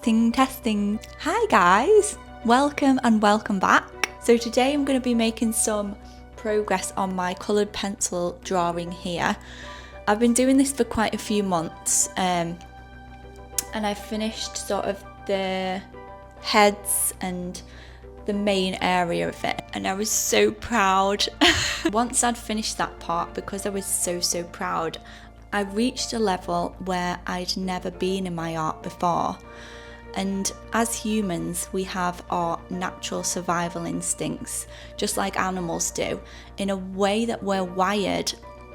Testing. Hi guys, welcome and welcome back. So today I'm going to be making some progress on my coloured pencil drawing here. I've been doing this for quite a few months and I've finished sort of the heads and the main area of it, and I was so proud. Once I'd finished that part, because I was so proud, I reached a level where I'd never been in my art before. And as humans, we have our natural survival instincts, just like animals do, in a way that we're wired.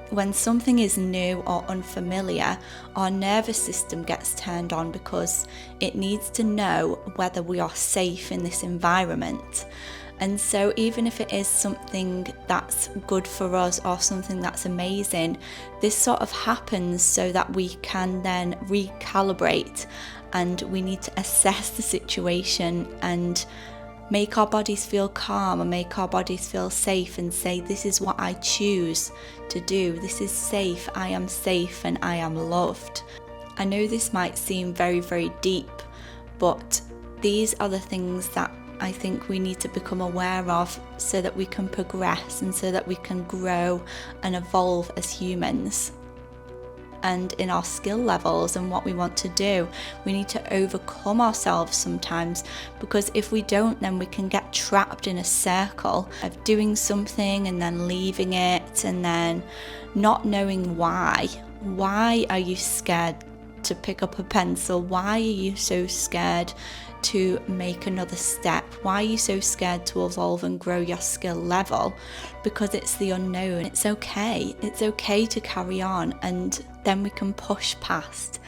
When something is new or unfamiliar, our nervous system gets turned on because it needs to know whether we are safe in this environment. And so even if it is something that's good for us or something that's amazing, this sort of happens so that we can then recalibrate, and we need to assess the situation and make our bodies feel calm and make our bodies feel safe and say, this is what I choose to do. This is safe. I am safe and I am loved. I know this might seem very deep, but these are the things that I think we need to become aware of so that we can progress and so that we can grow and evolve as humans. And in our skill levels and what we want to do, we need to overcome ourselves sometimes, because if we don't, then we can get trapped in a circle of doing something and then leaving it and then not knowing why. Why are you scared to pick up a pencil? Why are you so scared to make another step? Why are you so scared to evolve and grow your skill level? Because it's the unknown. It's okay to carry on, and then we can push past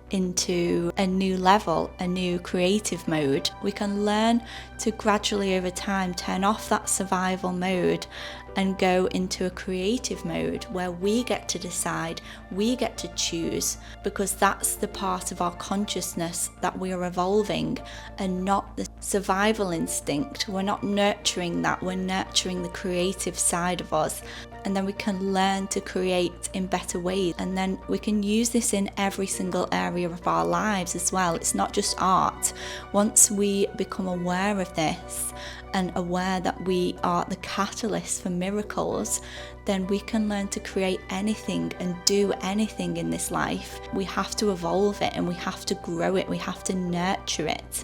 into a new level, a new creative mode. We can learn to gradually over time turn off that survival mode and go into a creative mode where we get to decide, we get to choose, because that's the part of our consciousness that we are evolving and not the survival instinct. We're not nurturing that, we're nurturing the creative side of us. And then we can learn to create in better ways, and then we can use this in every single area of our lives as well. It's not just art. Once we become aware of this and aware that we are the catalyst for miracles, then we can learn to create anything and do anything in this life. We have to evolve it and we have to grow it, we have to nurture it.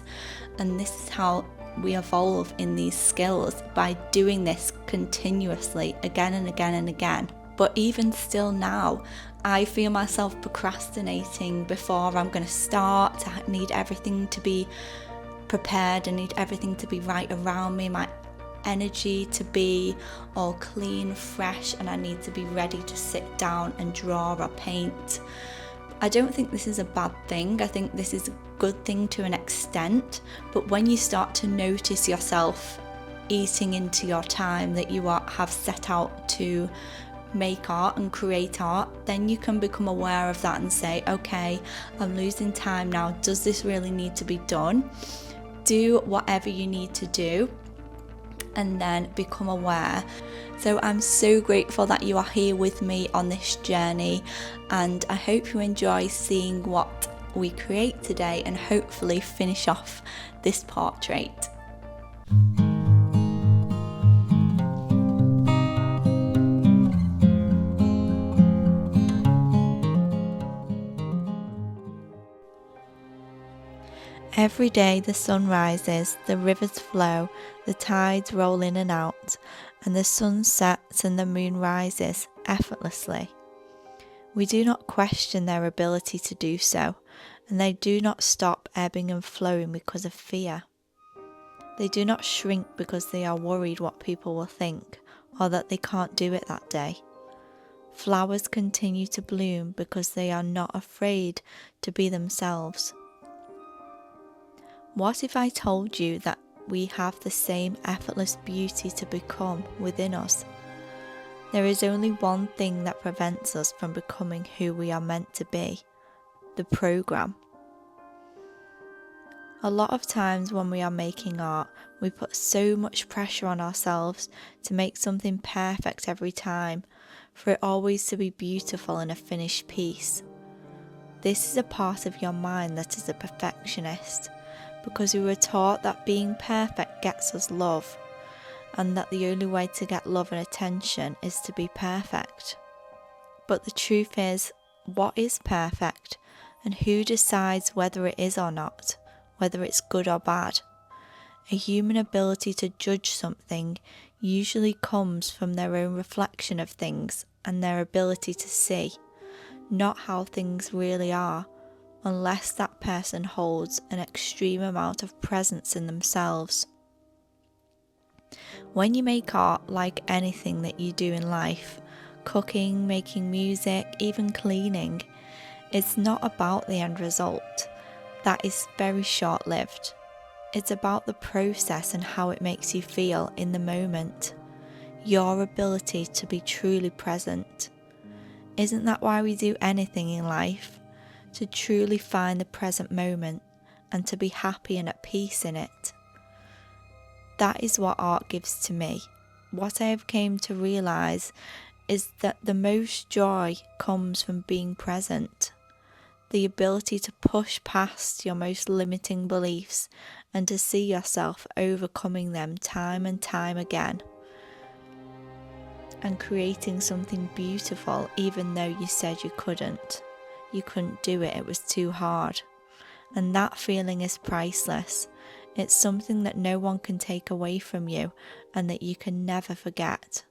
And this is how we evolve in these skills, by doing this continuously again and again and again. But even still now, I feel myself procrastinating before I'm going to start. I need everything to be prepared, I need everything to be right around me, my energy to be all clean, fresh, and I need to be ready to sit down and draw or paint. I don't think this is a bad thing. I think this is a good thing to an extent, but when you start to notice yourself eating into your time that you have set out to make art and create art, then you can become aware of that and say, okay, I'm losing time now. Does this really need to be done? Do whatever you need to do, and then become aware. So I'm so grateful that you are here with me on this journey, and I hope you enjoy seeing what we create today and hopefully finish off this portrait. Every day the sun rises, the rivers flow, the tides roll in and out, and the sun sets and the moon rises effortlessly. We do not question their ability to do so, and they do not stop ebbing and flowing because of fear. They do not shrink because they are worried what people will think, or that they can't do it that day. Flowers continue to bloom because they are not afraid to be themselves. What if I told you that we have the same effortless beauty to become within us? There is only one thing that prevents us from becoming who we are meant to be: the program. A lot of times when we are making art, we put so much pressure on ourselves to make something perfect every time, for it always to be beautiful and a finished piece. This is a part of your mind that is a perfectionist, because we were taught that being perfect gets us love, and that the only way to get love and attention is to be perfect. But the truth is, what is perfect, and who decides whether it is or not, whether it's good or bad? A human ability to judge something usually comes from their own reflection of things and their ability to see, not how things really are, unless that person holds an extreme amount of presence in themselves. When you make art, like anything that you do in life, cooking, making music, even cleaning, it's not about the end result. That is very short-lived. It's about the process and how it makes you feel in the moment. Your ability to be truly present. Isn't that why we do anything in life? To truly find the present moment and to be happy and at peace in it. That is what art gives to me. What I have came to realise is that the most joy comes from being present. The ability to push past your most limiting beliefs and to see yourself overcoming them time and time again. And creating something beautiful even though you said you couldn't. You couldn't do it, it was too hard. And that feeling is priceless. It's something that no one can take away from you and that you can never forget.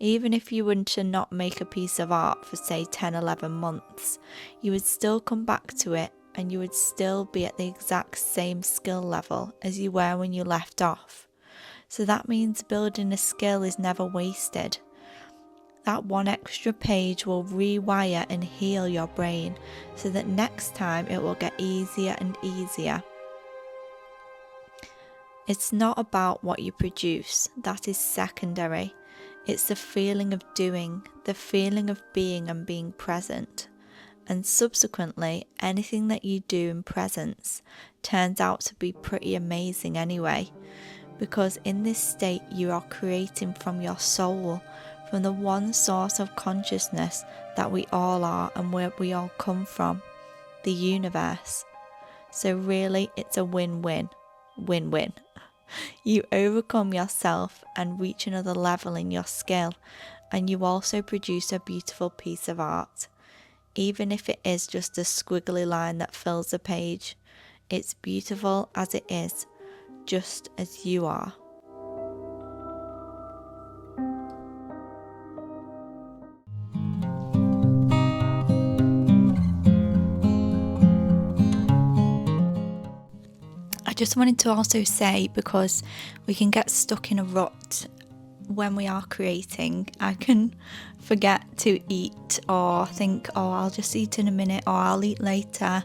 Even if you were to not make a piece of art for say 10, 11 months, you would still come back to it and you would still be at the exact same skill level as you were when you left off. So that means building a skill is never wasted. That one extra page will rewire and heal your brain so that next time it will get easier and easier. It's not about what you produce, that is secondary. It's the feeling of doing, the feeling of being and being present. And subsequently, anything that you do in presence turns out to be pretty amazing anyway. Because in this state you are creating from your soul, from the one source of consciousness that we all are and where we all come from, the universe. So really it's a win-win, win-win. You overcome yourself and reach another level in your skill, and you also produce a beautiful piece of art. Even if it is just a squiggly line that fills the page, it's beautiful as it is, just as you are. I just wanted to also say, because we can get stuck in a rut when we are creating, I can forget to eat or think, oh, I'll just eat in a minute or I'll eat later,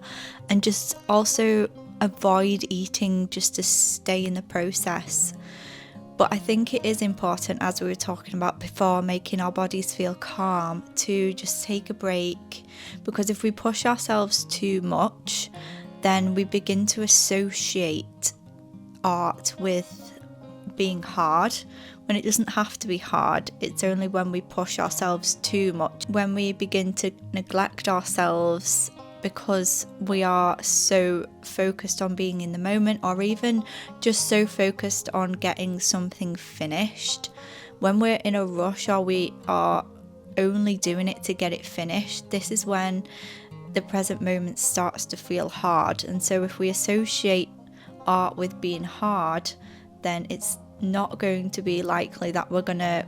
and just also avoid eating just to stay in the process. But I think it is important, as we were talking about before, making our bodies feel calm, to just take a break, because if we push ourselves too much, then we begin to associate art with being hard, when it doesn't have to be hard. It's only when we push ourselves too much, when we begin to neglect ourselves because we are so focused on being in the moment, or even just so focused on getting something finished. When we're in a rush or we are only doing it to get it finished, this is when the present moment starts to feel hard. And so if we associate art with being hard, then it's not going to be likely that we're going to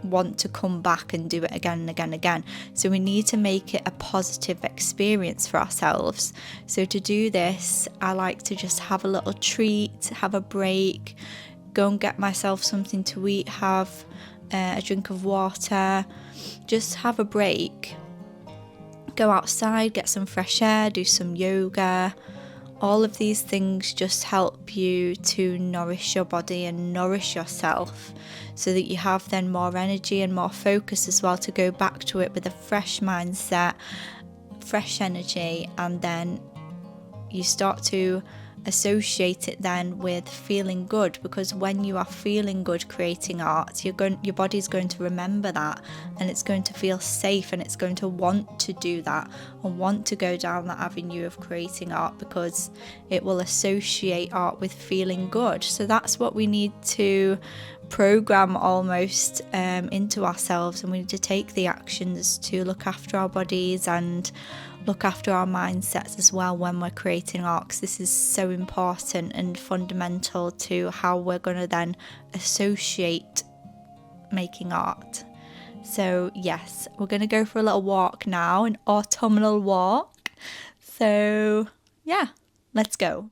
want to come back and do it again and again and again. So we need to make it a positive experience for ourselves. So to do this, I like to just have a little treat, have a break, go and get myself something to eat, have a drink of water, just have a break. Go outside, get some fresh air, do some yoga. All of these things just help you to nourish your body and nourish yourself, so that you have then more energy and more focus as well to go back to it with a fresh mindset, fresh energy, and then you start to associate it then with feeling good, because when you are feeling good creating art, your body's going to remember that, and it's going to feel safe, and it's going to want to do that and want to go down that avenue of creating art, because it will associate art with feeling good. So that's what we need to program almost into ourselves, and we need to take the actions to look after our bodies and look after our mindsets as well when we're creating art, because this is so important and fundamental to how we're going to then associate making art. So yes, we're going to go for a little walk now, an autumnal walk. So yeah, let's go.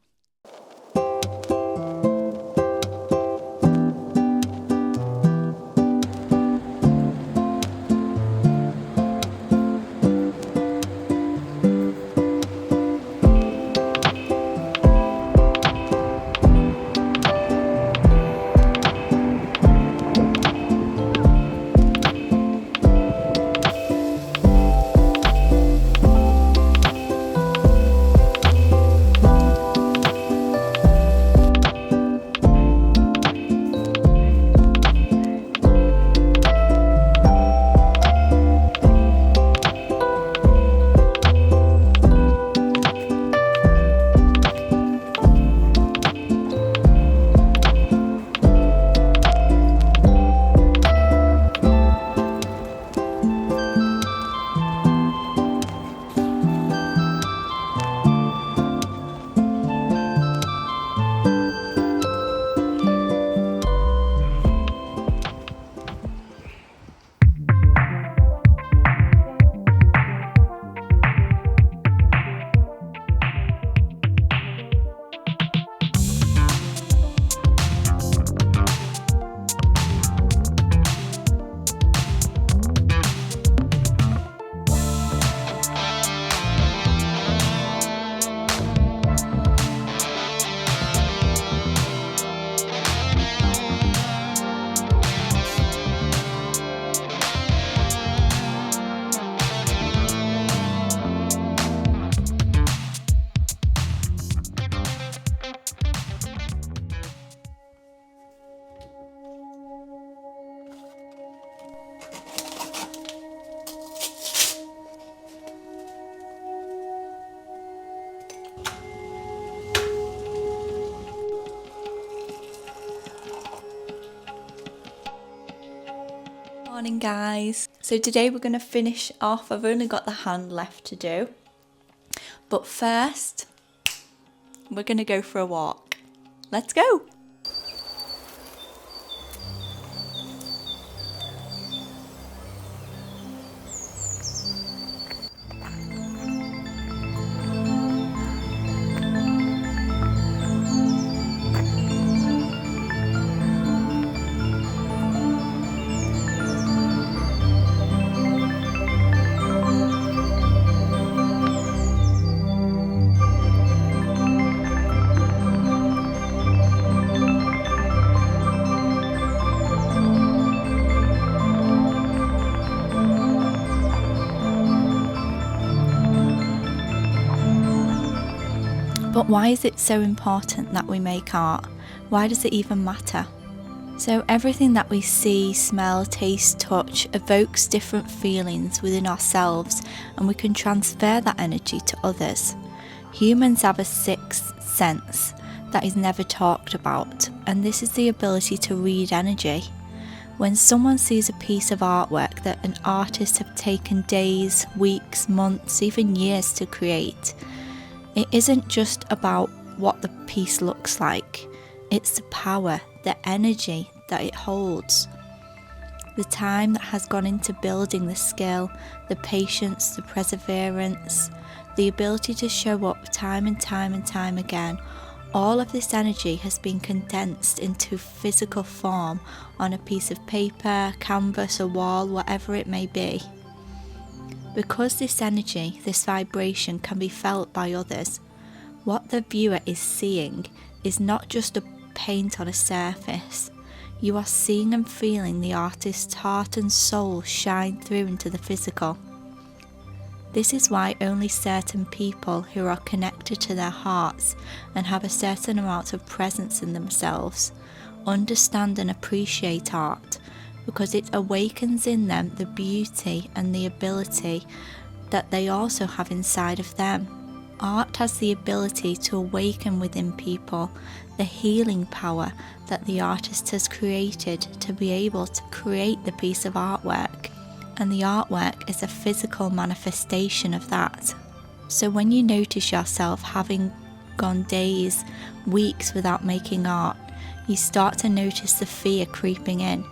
Morning guys. So today we're going to finish off. I've only got the hand left to do, but first we're going to go for a walk. Let's go. But why is it so important that we make art? Why does it even matter? So everything that we see, smell, taste, touch evokes different feelings within ourselves, and we can transfer that energy to others. Humans have a sixth sense that is never talked about, and this is the ability to read energy. When someone sees a piece of artwork that an artist have taken days, weeks, months, even years to create, it isn't just about what the piece looks like, it's the power, the energy that it holds. The time that has gone into building the skill, the patience, the perseverance, the ability to show up time and time and time again, all of this energy has been condensed into physical form on a piece of paper, canvas, a wall, whatever it may be. Because this energy, this vibration can be felt by others, what the viewer is seeing is not just a paint on a surface. You are seeing and feeling the artist's heart and soul shine through into the physical. This is why only certain people who are connected to their hearts and have a certain amount of presence in themselves understand and appreciate art, because it awakens in them the beauty and the ability that they also have inside of them. Art has the ability to awaken within people the healing power that the artist has created to be able to create the piece of artwork. And the artwork is a physical manifestation of that. So when you notice yourself having gone days, weeks without making art, you start to notice the fear creeping in,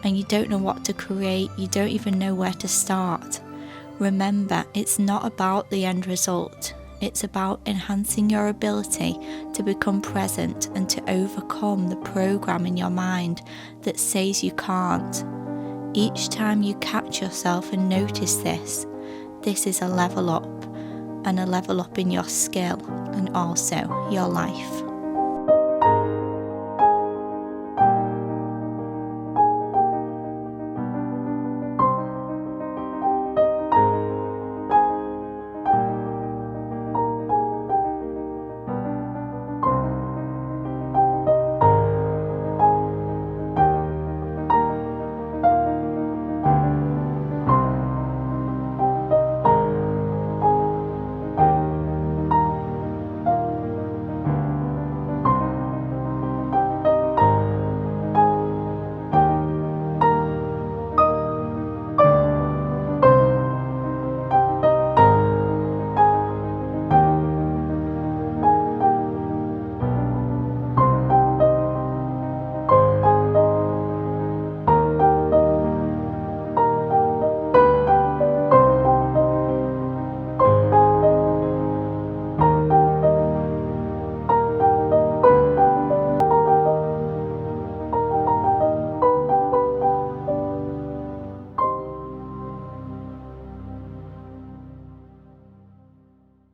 and you don't know what to create, you don't even know where to start. Remember, it's not about the end result. It's about enhancing your ability to become present and to overcome the program in your mind that says you can't. Each time you catch yourself and notice this is a level up, and a level up in your skill and also your life.